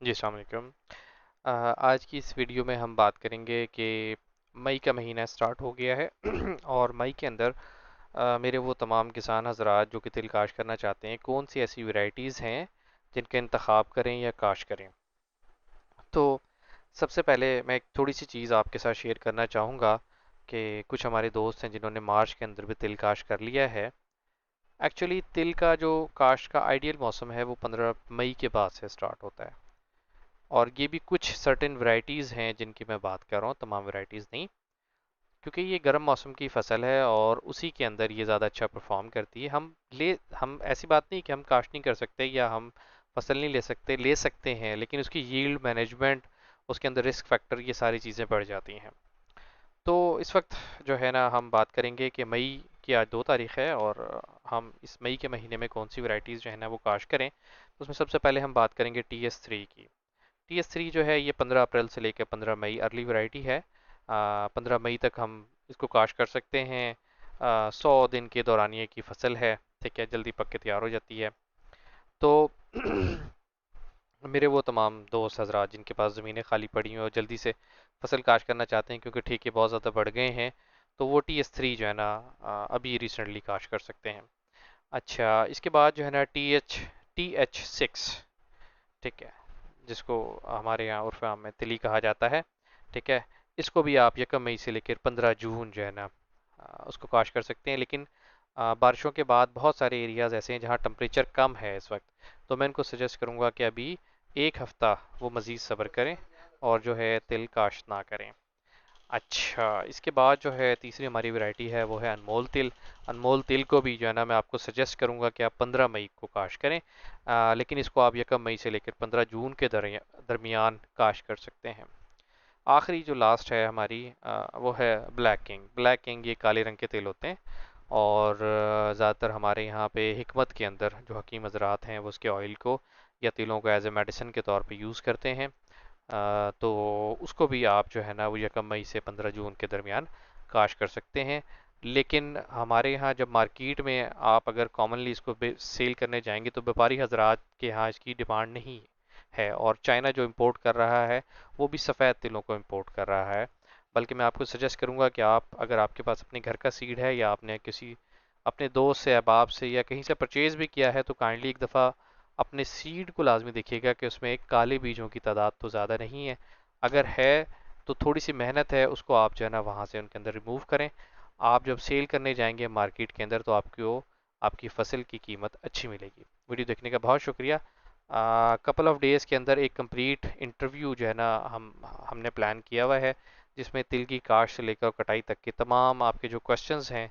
जी, अस्सलाम वालेकुम। आज की इस वीडियो में हम बात करेंगे कि मई का महीना स्टार्ट हो गया है और मई के अंदर मेरे वो तमाम किसान हजरात जो कि तिल काश करना चाहते हैं, कौन सी ऐसी वैरायटीज़ हैं जिनका इंतखाब करें या काश करें। तो सबसे पहले मैं एक थोड़ी सी चीज़ आपके साथ शेयर करना चाहूँगा कि कुछ हमारे दोस्त हैं जिन्होंने मार्च के अंदर भी तिल काश कर लिया है। एक्चुअली तिल का जो काश का आइडियल मौसम है वो 15 मई के बाद से स्टार्ट होता है। और ये भी कुछ सर्टेन वैरायटीज़ हैं जिनकी मैं बात कर रहा हूँ, तमाम वैरायटीज़ नहीं, क्योंकि ये गर्म मौसम की फसल है और उसी के अंदर ये ज़्यादा अच्छा परफॉर्म करती है। हम ऐसी बात नहीं कि हम काश्त नहीं कर सकते या हम फसल नहीं ले सकते, ले सकते हैं, लेकिन उसकी यील्ड मैनेजमेंट, उसके अंदर रिस्क फैक्टर, ये सारी चीज़ें बढ़ जाती हैं। तो इस वक्त जो है ना, हम बात करेंगे कि मई की आज 2 तारीख है और हम इस मई के महीने में कौन सी वैरायटीज़ जो है ना वो काश्त करें। तो उसमें सबसे पहले हम बात करेंगे TS3 की। TS3 जो है ये 15 अप्रैल से लेकर 15 मई अर्ली वैरायटी है। 15 मई तक हम इसको काश कर सकते हैं। 100 दिन के दौरानिए की फसल है। ठीक है, जल्दी पक के तैयार हो जाती है। तो मेरे वो तमाम दोस्त हजरात जिनके पास ज़मीनें खाली पड़ी हैं और जल्दी से फसल काश करना चाहते हैं क्योंकि ठेके बहुत ज़्यादा बढ़ गए हैं, तो वो TS3 जो है ना अभी रिसेंटली काश कर सकते हैं। अच्छा, इसके बाद जो है ना TH6, ठीक है, जिसको हमारे यहाँ उर्फ आम में तिली कहा जाता है। ठीक है, इसको भी आप 1 मई से लेकर 15 जून जो है ना उसको काश कर सकते हैं। लेकिन बारिशों के बाद बहुत सारे एरियाज़ ऐसे हैं जहाँ टेम्परेचर कम है इस वक्त, तो मैं इनको सजेस्ट करूँगा कि अभी एक हफ़्ता वो मज़ीद सब्र करें और जो है तिल काश ना करें। अच्छा, इसके बाद जो है तीसरी हमारी वैरायटी है वो है अनमोल तिल। अनमोल तिल को भी जो है ना मैं आपको सजेस्ट करूंगा कि आप 15 मई को काश करें। लेकिन इसको आप 1 मई से लेकर 15 जून के दरमियान काश कर सकते हैं। आखिरी जो लास्ट है हमारी वो है ब्लैक किंग। ब्लैक किंग ये काले रंग के तिल होते हैं और ज़्यादातर हमारे यहाँ पे हिकमत के अंदर जो हकीम हजरात हैं वो उसके ऑयल को या तिलों को एज ए मेडिसिन के तौर पे यूज़ करते हैं। तो उसको भी आप जो है ना वो 1 मई से 15 जून के दरमियान काश कर सकते हैं। लेकिन हमारे यहाँ जब मार्केट में आप अगर कॉमनली इसको सेल करने जाएंगे तो व्यापारी हजरात के यहाँ इसकी डिमांड नहीं है और चाइना जो इंपोर्ट कर रहा है वो भी सफ़ेद तिलों को इंपोर्ट कर रहा है। बल्कि मैं आपको सजेस्ट करूंगा कि आप अगर आपके पास अपने घर का सीड है या आपने किसी अपने दोस्त से, अहबाब से या कहीं से परचेज भी किया है तो काइंडली एक दफ़ा अपने सीड को लाजमी देखिएगा कि उसमें एक काले बीजों की तादाद तो ज़्यादा नहीं है। अगर है तो थोड़ी सी मेहनत है, उसको आप जो है ना वहाँ से उनके अंदर रिमूव करें। आप जब सेल करने जाएंगे मार्केट के अंदर तो आपको आपकी फसल की कीमत अच्छी मिलेगी। वीडियो देखने का बहुत शुक्रिया। कपल ऑफ डेज़ के अंदर एक कंप्लीट इंटरव्यू जो है ना हमने प्लान किया हुआ है, जिसमें तिल की काश्त से लेकर कटाई तक के तमाम आपके जो क्वेश्चंस हैं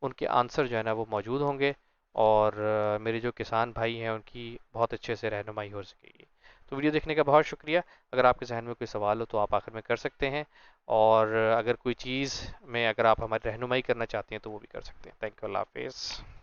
उनके आंसर जो है ना वो मौजूद होंगे और मेरे जो किसान भाई हैं उनकी बहुत अच्छे से रहनुमाई हो सकेगी। तो वीडियो देखने का बहुत शुक्रिया। अगर आपके जहन में कोई सवाल हो तो आप आखिर में कर सकते हैं और अगर कोई चीज़ में अगर आप हमारी रहनुमाई करना चाहते हैं तो वो भी कर सकते हैं। थैंक यू, अल्लाह हाफिज़।